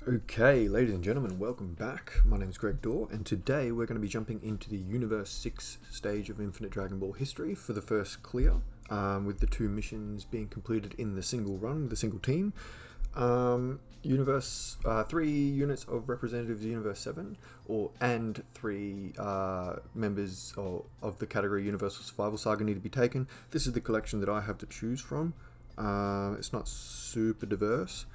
Okay, ladies and gentlemen, welcome back. My name is Greg Dorr, and today we're going to be jumping into the Universe 6 stage of Infinite Dragon Ball history for the first clear, with the two missions being completed in the single run, the single team. Universe 3 units of representatives of Universe 7, and 3 members of the category Universal Survival Saga need to be taken. This is the collection that I have to choose from. It's not super diverse.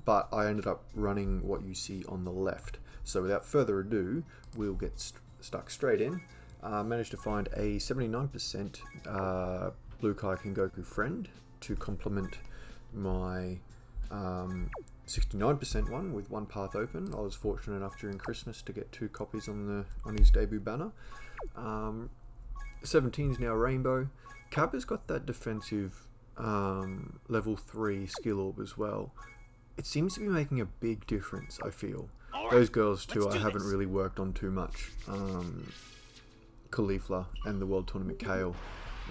But I ended up running what you see on the left. So without further ado, we'll get stuck straight in. Managed to find a 79% Blue Kaioken Goku friend to complement my 69% one with one path open. I was fortunate enough during Christmas to get 2 copies on his debut banner. 17's now Rainbow. Cabba's got that defensive level 3 skill orb as well. It seems to be making a big difference, I feel. Those girls too I haven't really worked on too much. Caulifla and the World Tournament Kale.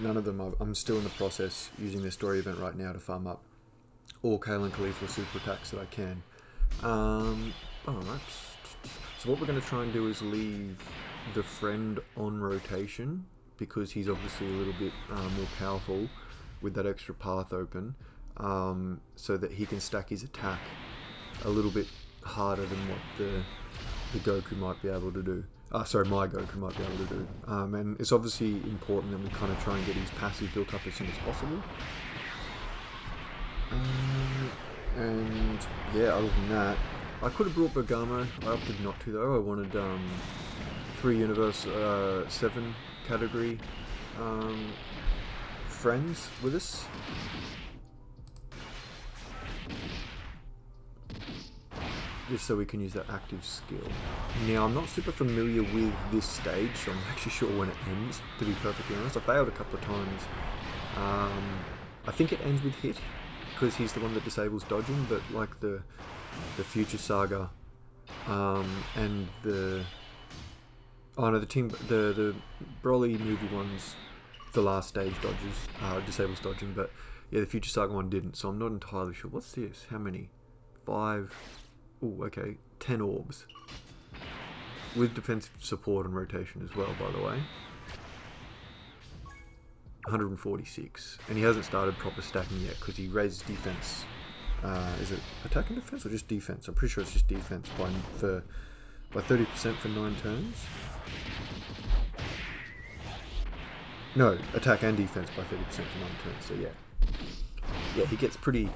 None of them, I'm still in the process using the story event right now to farm up all Kale and Caulifla super attacks that I can. Alright. So what we're going to try and do is leave the friend on rotation, because he's obviously a little bit more powerful with that extra path open, so that he can stack his attack a little bit harder than what the Goku might be able to do. Sorry, my Goku might be able to do. And it's obviously important that we kind of try and get his passive built up as soon as possible. And yeah, other than that, I could have brought Bergamo. I opted not to though. I wanted 3 Universe 7 category friends with us. Just so we can use that active skill. Now, I'm not super familiar with this stage, so I'm actually sure when it ends, to be perfectly honest. I failed a couple of times. I think it ends with Hit, because he's the one that disables dodging, but like the Future Saga and the Broly movie ones, the last stage disables dodging, but yeah, the Future Saga one didn't, so I'm not entirely sure. What's this? How many? 5. Oh, okay, 10 orbs. With defensive support and rotation as well, by the way. 146. And he hasn't started proper stacking yet, because he raised defense. Is it attack and defense, or just defense? I'm pretty sure it's just defense by 30% for 9 turns. No, attack and defense by 30% for 9 turns, so yeah, he gets pretty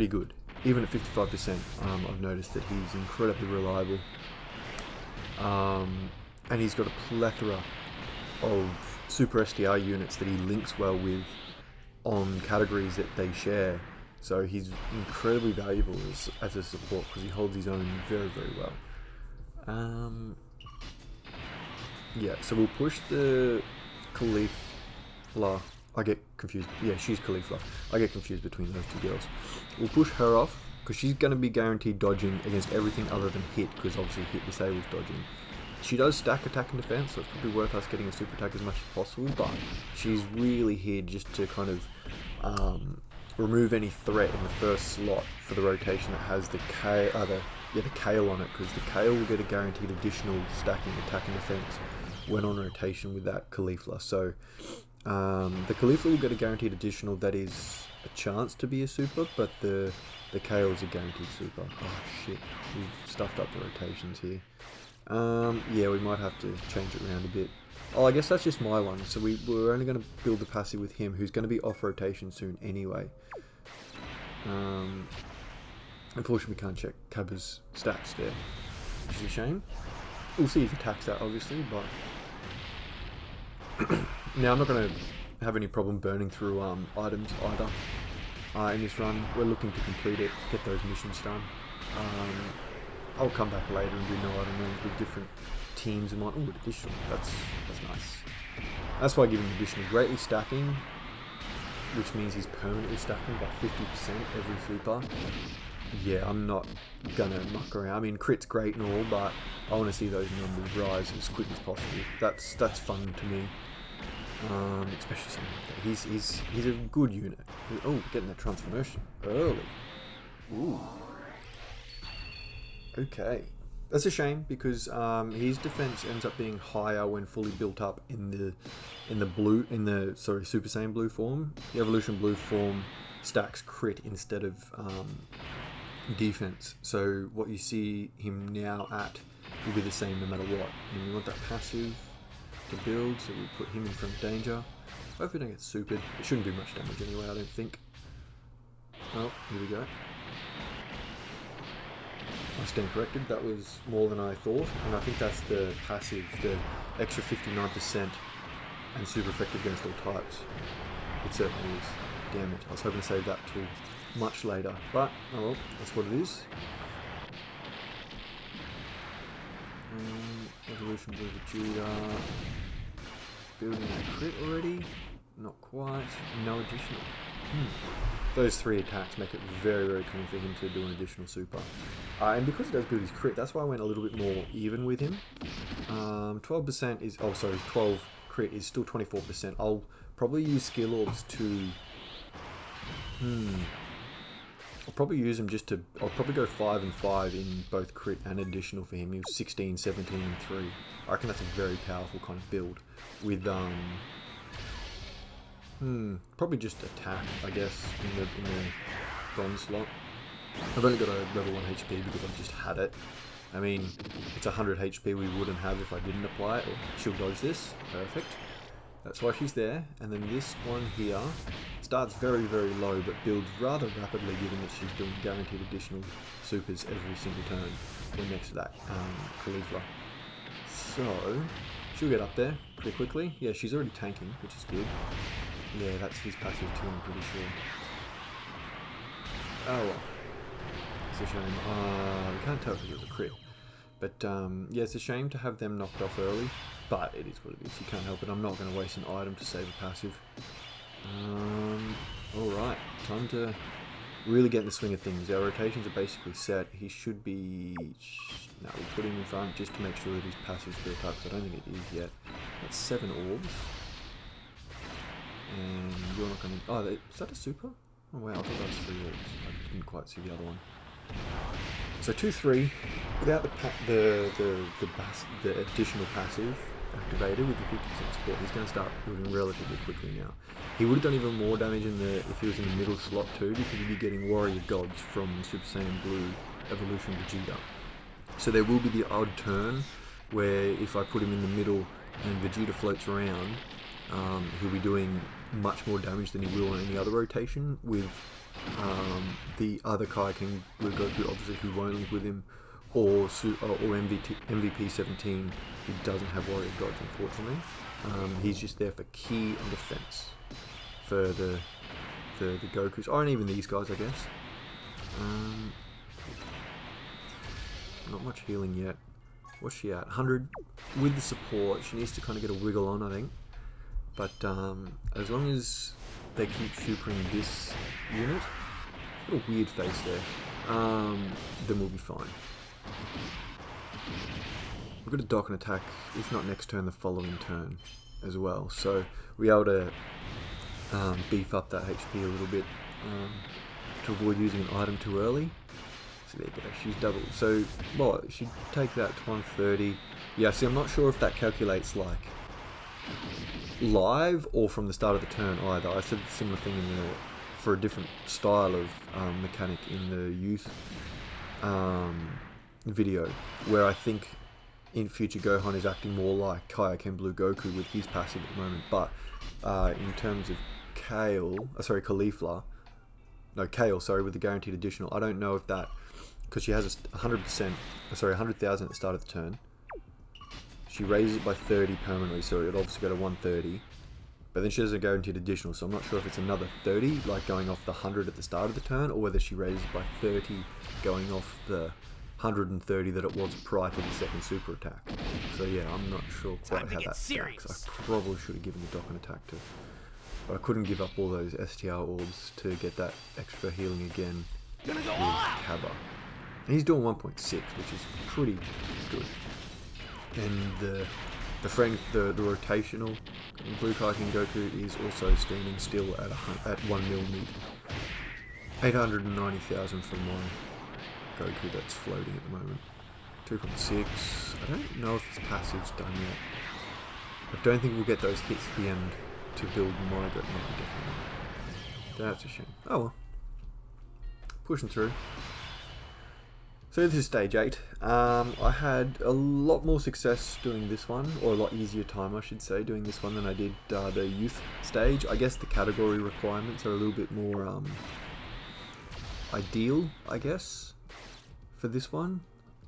good. Even at 55%, I've noticed that he's incredibly reliable. And he's got a plethora of Super STR units that he links well with on categories that they share. So he's incredibly valuable as a support, because he holds his own very, very well. Yeah, so we'll push the Caulifla. I get confused. Yeah, she's Caulifla. I get confused between those 2 girls. We'll push her off, because she's going to be guaranteed dodging against everything other than Hit, because obviously Hit disables dodging. She does stack attack and defense, so it's probably worth us getting a super attack as much as possible, but she's really here just to kind of remove any threat in the first slot for the rotation that has the Kale on it, because the Kale will get a guaranteed additional stacking attack and defense when on rotation with that Caulifla. So the Caulifla will get a guaranteed additional that is a chance to be a super, but the Kale is a guaranteed super. Oh shit, we've stuffed up the rotations here. Yeah, we might have to change it around a bit. Oh, I guess that's just my one, so we're only going to build the passive with him, who's going to be off rotation soon anyway. Unfortunately we can't check Cabba's stats there, which is a shame. We'll see if he attacks that obviously, but now I'm not going to have any problem burning through items either. In this run, we're looking to complete it, get those missions done. I'll come back later and do no item runs with different teams and like, ooh, additional, that's nice. That's why I give him additional. Greatly stacking, which means he's permanently stacking by 50% every super. Yeah, I'm not gonna muck around. I mean, crit's great and all, but I want to see those numbers rise as quick as possible. That's fun to me. Especially something like that. He's a good unit. Oh, getting that transformation early. Ooh. Okay. That's a shame because his defense ends up being higher when fully built up in the Super Saiyan Blue form. The Evolution Blue form stacks crit instead of defense. So what you see him now at will be the same no matter what. And we want that passive to build, so we'll put him in front of danger. Hopefully don't get supered. It shouldn't do much damage anyway, I don't think. Oh, here we go. I stand corrected, that was more than I thought, and I think that's the passive, the extra 59% and super effective against all types. It certainly is. Damn it, I was hoping to save that till much later, but oh well, that's what it is. Evolution Blue Vegeta. Building a crit already? Not quite. No additional. Those 3 attacks make it very, very common for him to do an additional super. And because he does build his crit, that's why I went a little bit more even with him. 12% is... Oh, sorry, 12 crit is still 24%. I'll probably use skill orbs to... I'll probably use them just to... I'll probably go 5 and 5 in both crit and additional for him. He was 16, 17 and 3. I reckon that's a very powerful kind of build. With... probably just attack, I guess, in the bronze slot. I've only got a level 1 HP because I've just had it. I mean, it's 100 HP we wouldn't have if I didn't apply it. She'll dodge this. Perfect. That's why she's there. And then this one here starts very, very low, but builds rather rapidly given that she's doing guaranteed additional supers every single turn when next to that Caulifla. So, she'll get up there pretty quickly. Yeah, she's already tanking, which is good. Yeah, that's his passive too, I'm pretty sure. Oh well. It's a shame. We can't tell because it was a crit. But yeah, it's a shame to have them knocked off early. But it is what it is. You can't help it. I'm not going to waste an item to save a passive. Alright. Time to really get in the swing of things. Our rotations are basically set. He should be... No, we'll put him in front just to make sure that his passive's built up. Because I don't think it is yet. That's 7 orbs. And you're not going to... Oh, is that a super? Oh wow, I thought that was 3 orbs. I didn't quite see the other one. So 2-3, without the additional passive activated with the 50% support, he's going to start building relatively quickly now. He would have done even more damage if he was in the middle slot too, because he'd be getting Warrior Gods from Super Saiyan Blue Evolution Vegeta. So there will be the odd turn where if I put him in the middle and Vegeta floats around, he'll be doing much more damage than he will in any other rotation with the other Kaioken Blue Goku obviously who won't link with him, or MVP 17 who doesn't have Warrior Gods unfortunately. He's just there for key and defense for the Gokus, or even these guys I guess. Not much healing yet. What's she at? 100 with the support. She needs to kind of get a wiggle on, I think. But as long as they keep supering this unit, got a weird face there, then we'll be fine. We've got a Dokkan attack, if not next turn, the following turn as well. So we're able to beef up that HP a little bit to avoid using an item too early. So there you go, she's doubled. So, well, she'd take that to 130. Yeah, see, I'm not sure if that calculates like live or from the start of the turn either. I said a similar thing for a different style of mechanic in the youth video, where I think in future Gohan is acting more like Kaioken Blue Goku with his passive at the moment, but in terms of Caulifla, with the guaranteed additional, I don't know if that, because she has 100,000 at the start of the turn. She raises it by 30 permanently, so it'll obviously go to 130. But then she has a guaranteed additional, so I'm not sure if it's another 30, like going off the 100 at the start of the turn, or whether she raises it by 30, going off the 130 that it was prior to the second super attack. So yeah, I'm not sure quite how that stacks. I probably should have given the Dokkan attack to, but I couldn't give up all those STR orbs to get that extra healing again with Cabba. And he's doing 1.6, which is pretty good. And the rotational Blue Kaioken Goku is also standing still at 1 mil mid. 890,000 from my Goku that's floating at the moment. 2.6. I don't know if his passive's done yet. I don't think we'll get those hits at the end to build Migrate. No, definitely not. That's a shame. Oh well. Pushing through. So this is stage 8. I had a lot more success doing this one, or a lot easier time I should say, doing this one than I did the youth stage. I guess the category requirements are a little bit more ideal, I guess, for this one.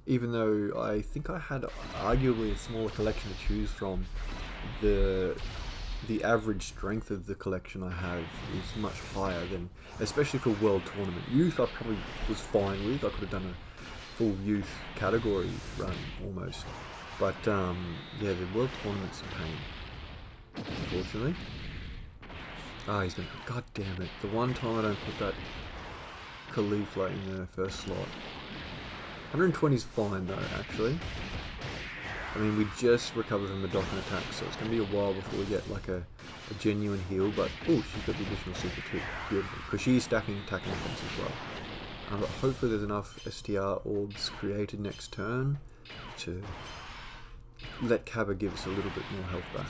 Even though I think I had arguably a smaller collection to choose from, the average strength of the collection I have is much higher than, especially for World Tournament. Youth I probably was fine with. I could have done a full youth category run almost, but yeah, the World Tournament's a pain, unfortunately. He's gonna, god damn it, the one time I don't put that Caulifla in the first slot. 120 is fine though, actually. I mean, we just recovered from the Dokkan attack, so it's going to be a while before we get like a genuine heal, but oh, she's got the additional super too. Beautiful, because she's stacking attack and defense as well. But hopefully there's enough STR orbs created next turn to let Cabba give us a little bit more health back.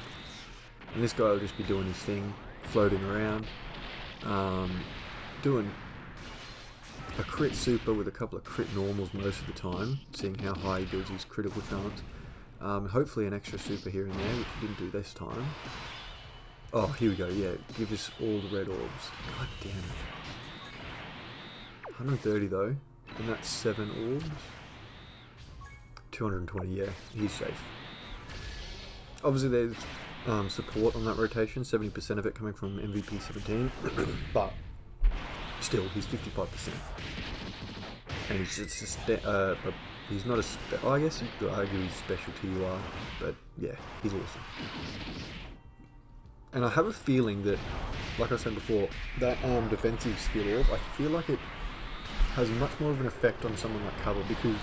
And this guy will just be doing his thing, floating around, doing a crit super with a couple of crit normals most of the time, seeing how high he builds his critical chance. Hopefully an extra super here and there, which he didn't do this time. Oh, here we go, yeah, give us all the red orbs. God damn it. 130 though, and that's 7 orbs. 220, yeah, he's safe. Obviously there's support on that rotation, 70% of it coming from MVP 17, but still, he's 55%. And he's just he's not a I guess you could argue he's special TUR, but yeah, he's awesome. And I have a feeling that, like I said before, that defensive skill orb, I feel like it has much more of an effect on someone like Cabba, because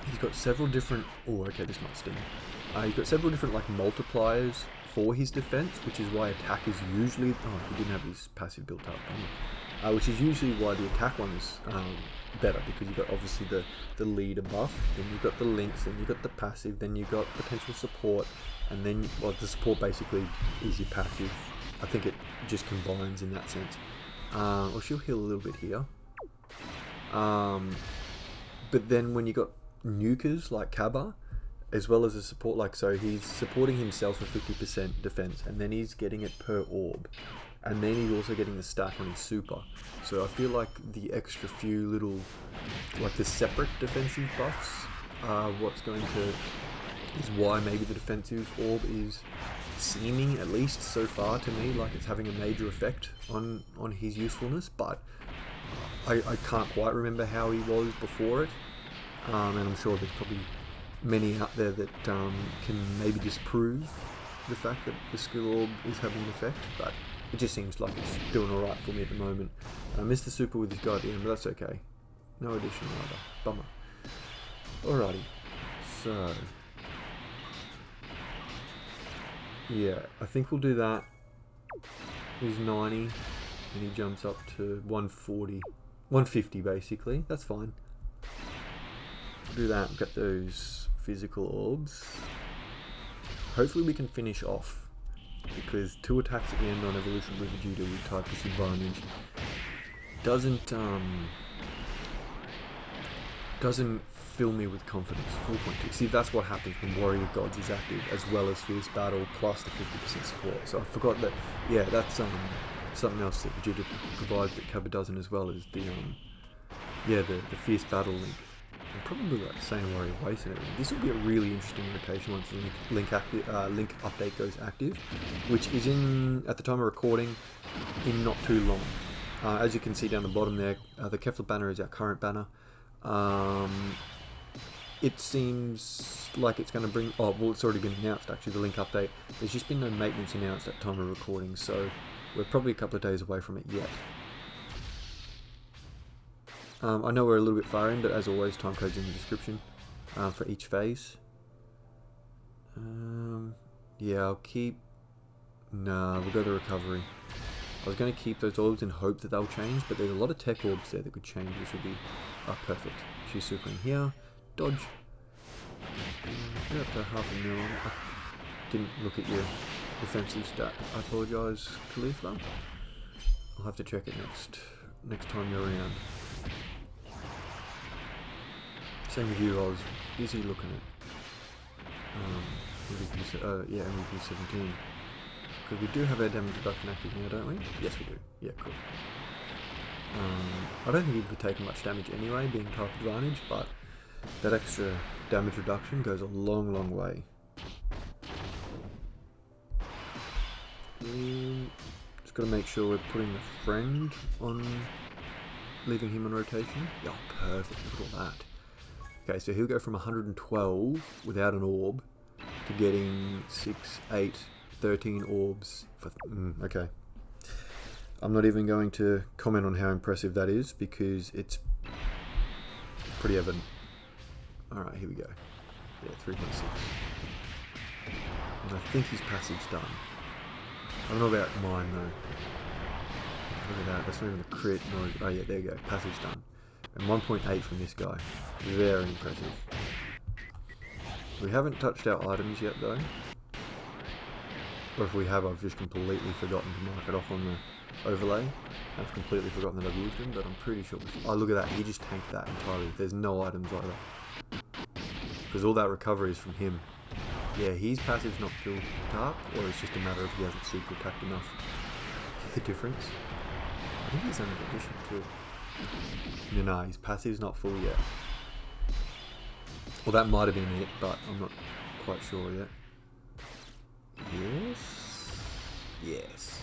he's got several different, oh okay, this might sting. He's got several different like multipliers for his defense, which is why attack is usually, oh, he didn't have his passive built up, which is usually why the attack one is better, because you've got obviously the leader buff, then you've got the links, then you've got the passive, then you've got potential support, and then, well, the support basically is your passive. I think it just combines in that sense. Or she'll heal a little bit here. But then when you got nukers like Cabba, as well as a support, like, so he's supporting himself for 50% defense, and then he's getting it per orb, and then he's also getting the stack on his super. So I feel like the extra few little, like the separate defensive buffs are what's going to, is why maybe the defensive orb is seeming, at least so far to me, like it's having a major effect on his usefulness, but I can't quite remember how he was before it, and I'm sure there's probably many out there that can maybe disprove the fact that the skill orb is having an effect, but it just seems like it's doing alright for me at the moment. I missed the super with this guy at the end, but that's okay. No additional either. Bummer. Alrighty. So, yeah, I think we'll do that. He's 90, and he jumps up to 140. 150 basically, that's fine. We'll do that, get those physical orbs. Hopefully we can finish off, because 2 attacks at the end on Evolution with Vegeta with type disadvantage doesn't fill me with confidence. 4.2. See, that's what happens when Warrior Gods is active, as well as Fierce Battle plus the 50% support. So I forgot that, yeah, that's something else that Vegeta provides that Cabba doesn't, as well as the the Fierce Battle link. And probably like the same Warrior Waste and everything. This will be a really interesting rotation once the link update goes active, which is in, at the time of recording, in not too long. As you can see down the bottom there, the Kefla banner is our current banner. It seems like it's going to bring, oh well, it's already been announced actually, the link update. There's just been no maintenance announced at time of recording, so we're probably a couple of days away from it yet. I know we're a little bit far in, but as always, time code's in the description for each phase. Yeah, I'll keep, nah, we'll go to recovery. I was going to keep those orbs in hope that they'll change, but there's a lot of tech orbs there that could change, which would be Oh, perfect. She's super in here. Dodge. Get up to half a mil on. I didn't look at your defensive stat. I apologise, Caulifla. I'll have to check it next time you're around. Same with you, I was busy looking at MVP 17. Because we do have our damage reduction active now, don't we? Yes, we do. Yeah, cool. I don't think he'd be taking much damage anyway, being type advantage, but that extra damage reduction goes a long, long way. Just got to make sure we're putting the friend on, leaving him on rotation. Yeah, perfect. Look at all that. Okay, so he'll go from 112 without an orb to getting 6, 8, 13 orbs. Okay. I'm not even going to comment on how impressive that is because it's pretty evident. Alright, here we go. Yeah, 3.6. And I think his passive's done. I don't know about mine though. Look at that, that's not even a crit. Oh yeah, there you go. Passive's done. And 1.8 from this guy. Very impressive. We haven't touched our items yet though. Or if we have, I've just completely forgotten to mark it off on the overlay. I've completely forgotten that I've used them, but I'm pretty sure. Oh, look at that. He just tanked that entirely. There's no items like that. Because all that recovery is from him. Yeah, his passive's not built up, or it's just a matter of he hasn't super attacked enough. See the difference? I think he's under addition too. No, his passive's not full yet. Well, that might have been it, but I'm not quite sure yet. Yes? Yes.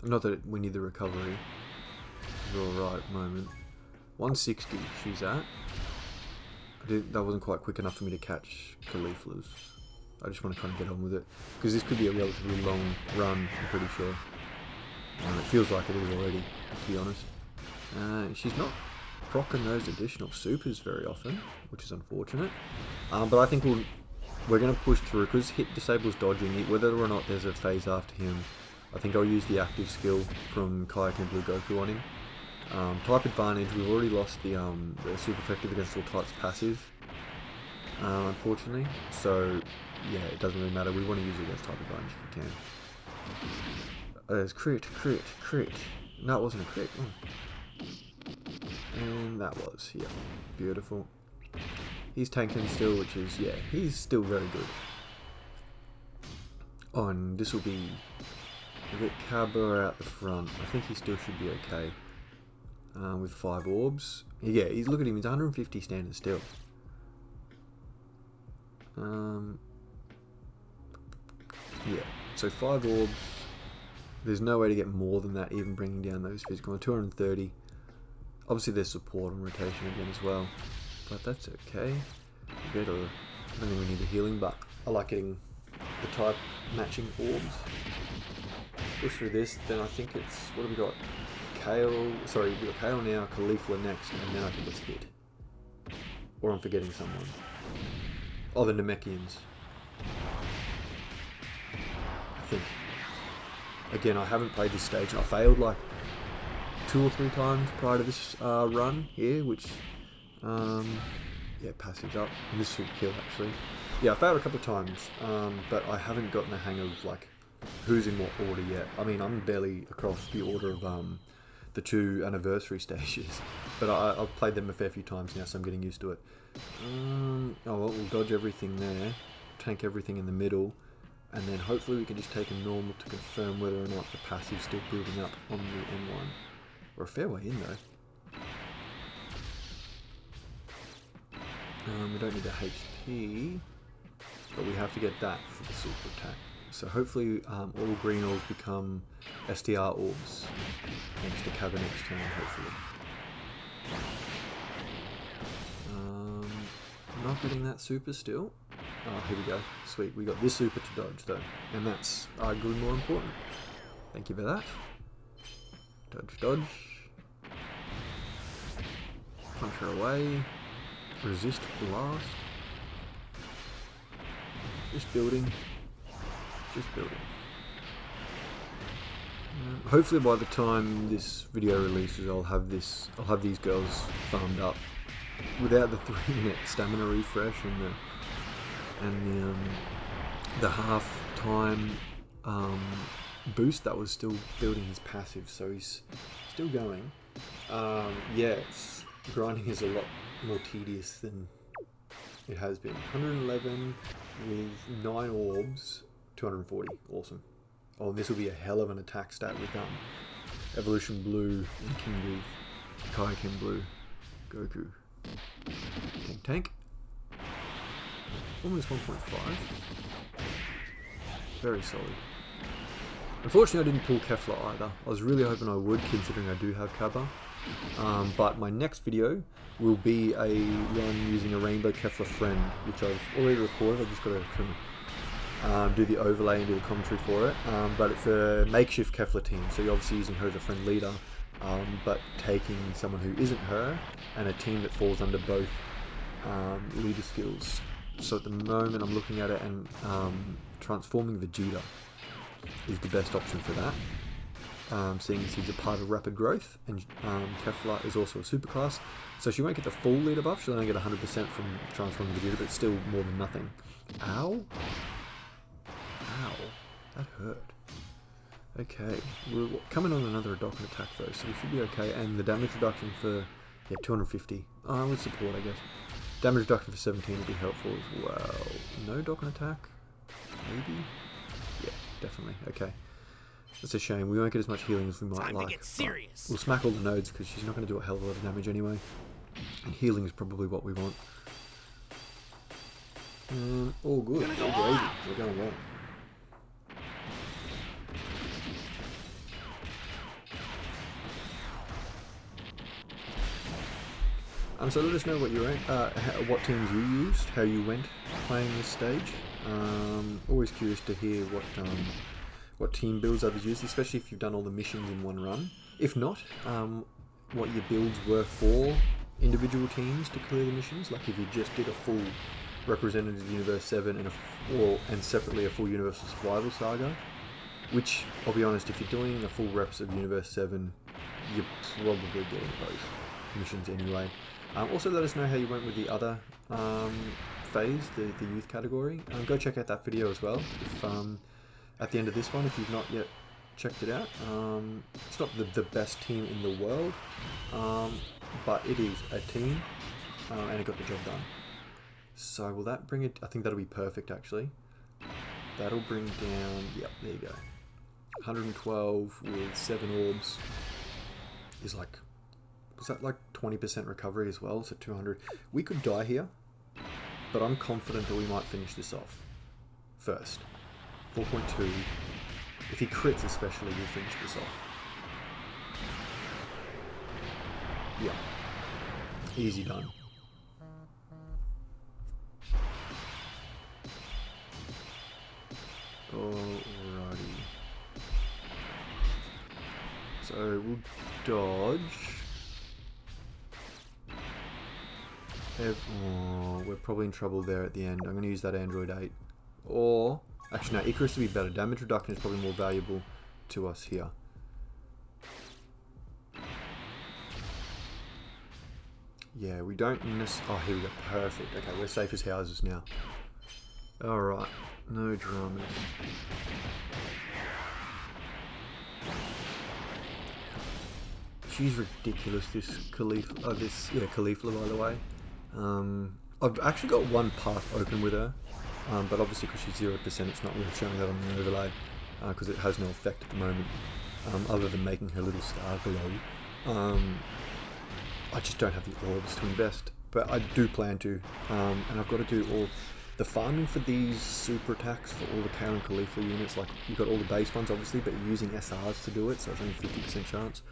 Not that we need the recovery. We're alright at the moment. 160 she's at. That wasn't quite quick enough for me to catch Caulifla's. I just want to kind of get on with it. Because this could be a relatively long run, I'm pretty sure. It feels like it is already, to be honest. She's not proccing those additional supers very often, which is unfortunate. But I think we're going to push through, because Hit disables dodging, whether or not there's a phase after him. I think I'll use the active skill from Kayak and Blue Goku on him. Type advantage, we've already lost the super effective against all types passive, unfortunately. So, yeah, it doesn't really matter. We want to use it against type advantage if we can. There's crit. No, it wasn't a crit. Oh. And that was, yeah, beautiful. He's tanking still, which is, yeah, he's still very good. Oh, and this will be... We'll get Cabba out the front. I think he still should be okay. With 5 orbs. Yeah, look at him, he's 150 standard still. Yeah, so 5 orbs. There's no way to get more than that, even bringing down those physical. 230. Obviously there's support on rotation again as well. But that's okay. I don't think we need the healing, but I like getting the type matching orbs. Push through this, then I think it's, what have we got? Kale, sorry, we got Kale now, Caulifla next, and then I think it's Hit. Or I'm forgetting someone. Oh, the Namekians. I think. Again, I haven't played this stage. I failed like 2 or 3 times prior to this run here, which, yeah, passives up. And this should kill actually. Yeah, I failed a couple of times, but I haven't gotten the hang of like who's in what order yet. I mean, I'm barely across the order of the 2 anniversary stages, but I've played them a fair few times now, so I'm getting used to it. Oh well, we'll dodge everything there, tank everything in the middle, and then hopefully we can just take a normal to confirm whether or not the passive's still building up on the N1. We're a fair way in though. We don't need the HP, but we have to get that for the super attack. So hopefully all green orbs become STR orbs thanks to Cabba next turn, hopefully. Not getting that super still. Oh, here we go. Sweet, we got this super to dodge though, and that's arguably more important. Thank you for that. Dodge, dodge. Punch her away. Resist blast. Just building. Just building. Hopefully by the time this video releases, I'll have these girls farmed up without the 3-minute stamina refresh and the half time boost that was still building his passive, so he's still going. Yeah, grinding is a lot more tedious than it has been. 111 with 9 orbs, 240, awesome. Oh, this will be a hell of an attack stat with Evolution Blue and King of Kaioken Blue, Goku. Tank. Almost 1.5. Very solid. Unfortunately, I didn't pull Kefla either. I was really hoping I would, considering I do have Cabba. But my next video will be a run using a Rainbow Kefla Friend, which I've already recorded. I've just got to do the overlay and do the commentary for it. But it's a makeshift Kefla team, so you're obviously using her as a friend leader, but taking someone who isn't her and a team that falls under both leader skills. So at the moment I'm looking at it, and transforming Vegeta is the best option for that, seeing as he's a part of rapid growth, and Kefla is also a superclass, so she won't get the full leader buff. She'll only get 100% from transforming Vegeta, but still more than nothing. Ow! Ow, that hurt. Okay, we're coming on another Dokkan attack though, so we should be okay, and the damage reduction for 250 with support, I guess. Damage reduction for 17 would be helpful as well. No Dokkan attack? Maybe? Yeah, definitely. Okay. That's a shame. We won't get as much healing as we might like. To get serious. We'll smack all the nodes because she's not going to do a hell of a lot of damage anyway. And healing is probably what we want. All good. All gravy. We're going well. So let us know what you what teams you used, how you went playing this stage. Always curious to hear what team builds others used, especially if you've done all the missions in one run. If not, what your builds were for individual teams to clear the missions. Like if you just did a full Representative Universe 7 and separately a full Universal Survival Saga. Which, I'll be honest, if you're doing a full reps of Universe 7, you're probably getting both missions anyway. Also let us know how you went with the other phase, the youth category. Go check out that video as well, if, at the end of this one, if you've not yet checked it out. It's not the best team in the world, but it is a team, and it got the job done. So will that bring it? I think that'll be perfect actually. That'll bring down, yep, there you go. 112 with 7 orbs is like, was that like 20% recovery as well? So 200. We could die here, but I'm confident that we might finish this off first. 4.2. If he crits especially, we'll finish this off. Yeah. Easy done. Alrighty. So we'll dodge. Oh, we're probably in trouble there at the end. I'm going to use that Android 8. Or, actually no, Icarus would be better. Damage reduction is probably more valuable to us here. Yeah, we don't necessarily... Oh, here we go. Perfect. Okay, we're safe as houses now. Alright. No dramas. She's ridiculous, this Caulifla. Caulifla, by the way. I've actually got one path open with her, but obviously because she's 0%, it's not really showing that on the overlay, because it has no effect at the moment, other than making her little star below. I just don't have the orbs to invest, but I do plan to, and I've got to do all the farming for these super attacks for all the Kale and Caulifla units. Like, you've got all the base ones obviously, but you're using SRs to do it, so it's only 50% chance.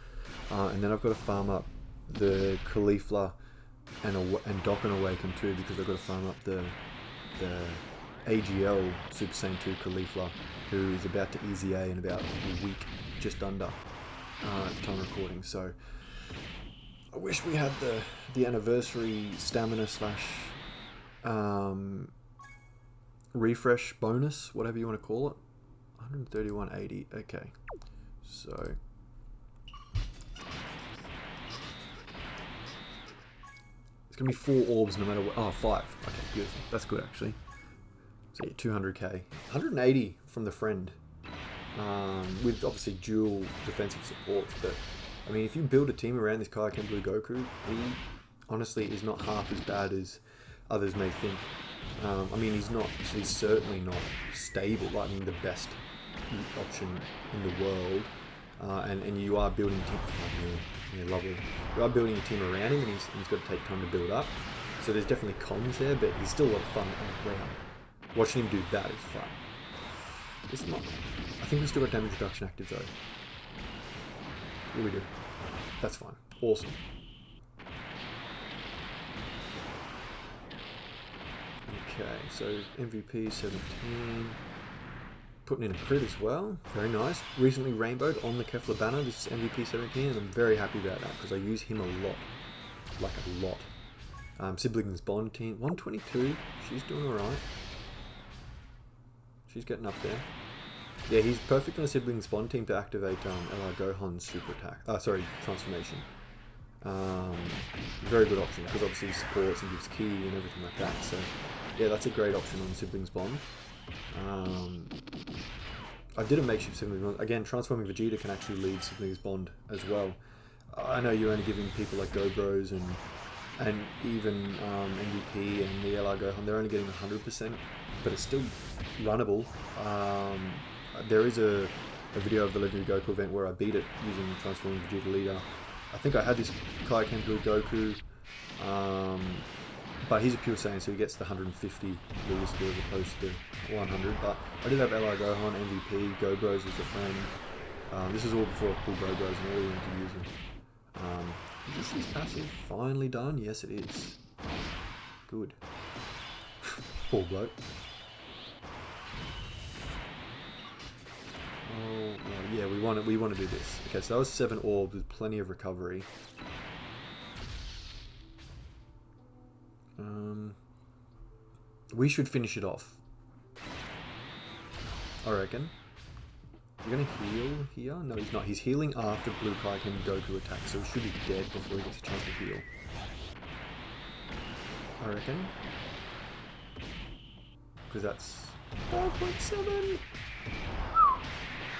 And then I've got to farm up the Caulifla and Dokkan Awaken too, because I've got to farm up the AGL Super Saiyan 2 Caulifla, who is about to easy A in about a week, just under, at the time of recording. So I wish we had the anniversary stamina slash refresh bonus, whatever you want to call it. 131.80. Okay, So it's going to be 4 orbs no matter what. Oh, 5. Okay, beautiful. That's good actually. So yeah, 200k. 180 from the friend. With obviously dual defensive supports, but I mean, if you build a team around this Kaioken Blue Goku, he honestly is not half as bad as others may think. I mean, he's certainly not stable, like the best option in the world. And you are building a team. Oh, yeah, lovely. You are building a team around him, and he's got to take time to build up. So there's definitely cons there, but he's still a lot of fun around. Watching him do that is fun. It's not. I think we still got damage reduction active though. Yeah, we do. That's fine. Awesome. Okay, so MVP 17. Putting in a crit as well. Very nice. Recently rainbowed on the Kefla banner. This is MVP 17, and I'm very happy about that because I use him a lot. Like a lot. Siblings Bond team. 122. She's doing alright. She's getting up there. Yeah, he's perfect on a Siblings Bond team to activate LR Gohan's super attack. Transformation. Very good option because obviously he supports and gives ki and everything like that. So yeah, that's a great option on Siblings Bond. I did a makeshift Siblings Bond. Again, transforming Vegeta can actually lead Siblings Bond as well. I know you're only giving people like GoBros and even MVP and the LR Gohan, they're only getting 100%, but it's still runnable. There is a video of the Legendary Goku event where I beat it using transforming Vegeta leader. I think I had this Kaioken Blue Goku, but he's a pure Saiyan, so he gets the 150 leader skill as opposed to 100. But I did have LR Gohan, MVP, GoBros as a friend. This is all before I pulled GoBros and really wanted to use them. Is this his passive finally done? Yes, it is. Good. Poor bloke. Oh, well, yeah, we want to do this. Okay, so that was 7 orbs with plenty of recovery. We should finish it off, I reckon. You're gonna heal here? No, he's not. He's healing after Blue Kaioken Goku attacks, so he should be dead before he gets a chance to heal. I reckon. Because that's 4.7.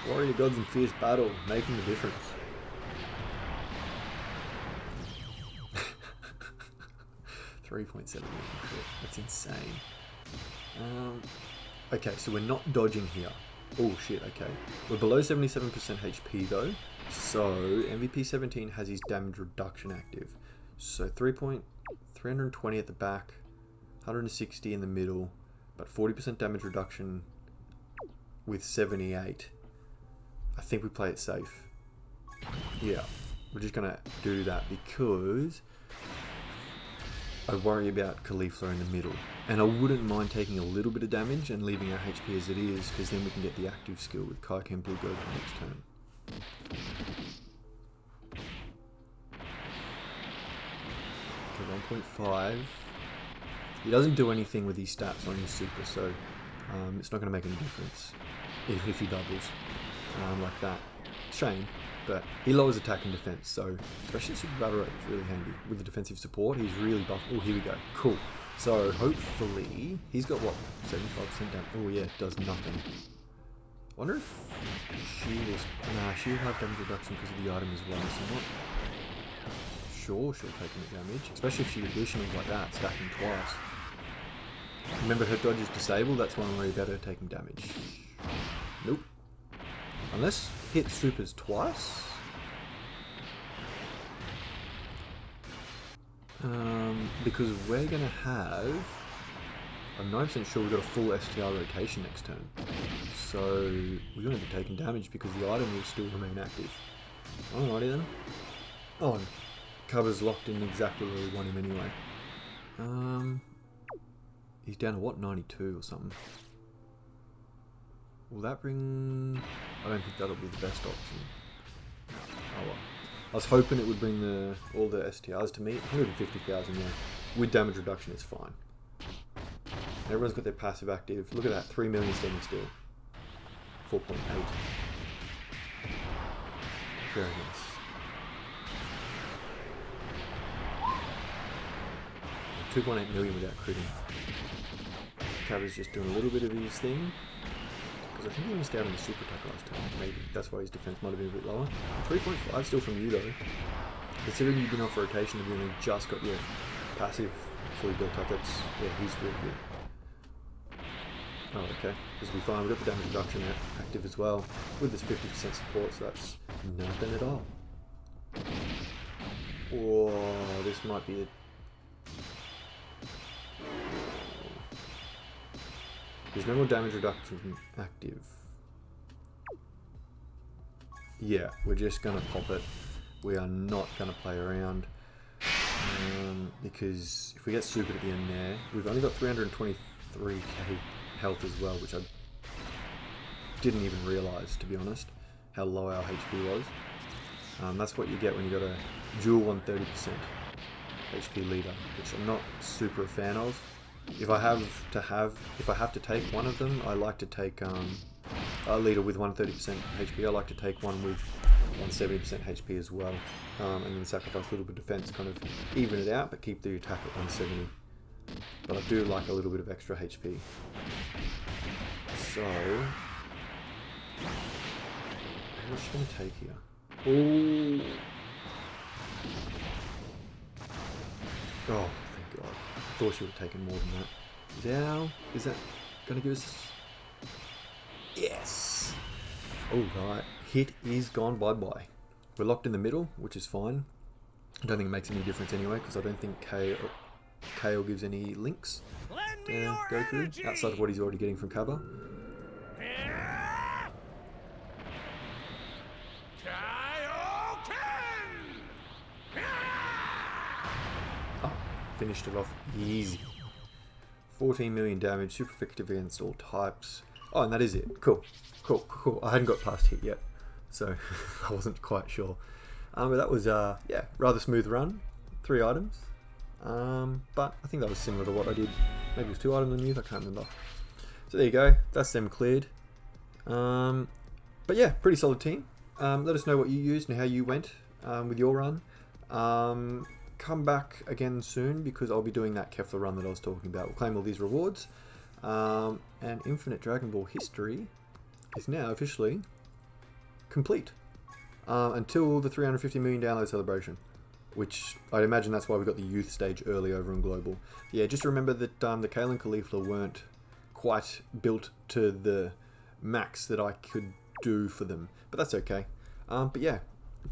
Warrior Gods in fierce battle, making the difference. $3.7 million. That's insane. Okay, so we're not dodging here. Oh shit, okay. We're below 77% HP though. So MVP 17 has his damage reduction active. So 320 at the back, 160 in the middle, but 40% damage reduction with 78. I think we play it safe. Yeah, we're just gonna do that because I worry about Caulifla in the middle. And I wouldn't mind taking a little bit of damage and leaving our HP as it is, because then we can get the active skill with Kaioken Blue Goku next turn. Okay, 1.5. He doesn't do anything with his stats on his super, so it's not going to make any difference if he doubles like that. Shame, but he lowers attack and defense, so especially Super Battle Rate is really handy. With the defensive support, he's really buff. Oh, here we go. Cool. So hopefully he's got what, 75% damage. Oh yeah, does nothing. Wonder if she will. Nah, she'll have damage reduction because of the item as well. So I'm not sure she'll take any damage, especially if she additionals like that, stacking twice. Remember, her dodge is disabled. That's why I'm worried about her taking damage. Nope. Unless hit supers twice. Because we're going to have, I'm 9% sure we've got a full STR rotation next turn. So we're going to be taking damage because the item will still remain active. Alrighty then. Oh, Cabba's locked in exactly where we want him anyway. He's down to what, 92 or something. Will that bring... I don't think that'll be the best option. No. Oh well. I was hoping it would bring all the STRs to meet. 150,000, yeah. With damage reduction, it's fine. Everyone's got their passive active. Look at that, 3 million standing still. 4.8. Very nice. 2.8 million without critting. Cabba's just doing a little bit of his thing. Because I think he missed out on the super attack last time. Maybe that's why his defense might have been a bit lower. 3.5 still from you though. Considering you've been off rotation and you only just got your passive fully built up, that's, yeah, he's really good. Oh, okay. This will be fine. We've got the damage reduction active as well with this 50% support, so that's nothing at all. Oh, this might be a... There's no more damage reduction active. Yeah, we're just going to pop it. We are not going to play around. Because if we get super at the end there, we've only got 323k health as well, which I didn't even realise, to be honest, how low our HP was. That's what you get when you got a dual 130% HP leader, which I'm not super a fan of. If I have to take one of them, I like to take a leader with 130% HP. I like to take one with 170% HP as well, and then sacrifice a little bit of defense, kind of even it out, but keep the attack at 170. But I do like a little bit of extra HP. So, what's she going to take here? Ooh. Oh, thank God. I thought she would have taken more than that. Is that going to give us... Yes! Alright, hit is gone bye-bye. We're locked in the middle, which is fine. I don't think it makes any difference anyway, because I don't think Kale gives any links to Goku, outside of what he's already getting from Cabba. Oh, finished it off easy. 14 million damage, super effective against all types. Oh, and that is it. Cool. I hadn't got past hit yet, so I wasn't quite sure. But that was, yeah, rather smooth run. 3 items. But I think that was similar to what I did. Maybe it was 2 items on youth, I can't remember. So there you go. That's them cleared. But yeah, pretty solid team. Let us know what you used and how you went with your run. Come back again soon, because I'll be doing that Kefla run that I was talking about. We'll claim all these rewards. And Infinite Dragon Ball history is now officially complete until the 350 million download celebration, which I'd imagine that's why we got the youth stage early over in global. Yeah, just remember that the Kale and Caulifla weren't quite built to the max that I could do for them, but that's okay. But yeah,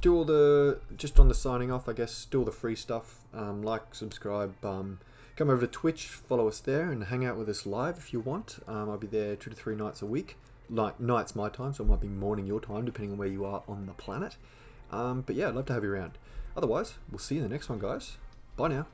do all the, just on the signing off, I guess, do all the free stuff. Like, subscribe, come over to Twitch, follow us there, and hang out with us live if you want. I'll be there 2 to 3 nights a week. Night's my time, so it might be morning your time, depending on where you are on the planet. But yeah, I'd love to have you around. Otherwise, we'll see you in the next one, guys. Bye now.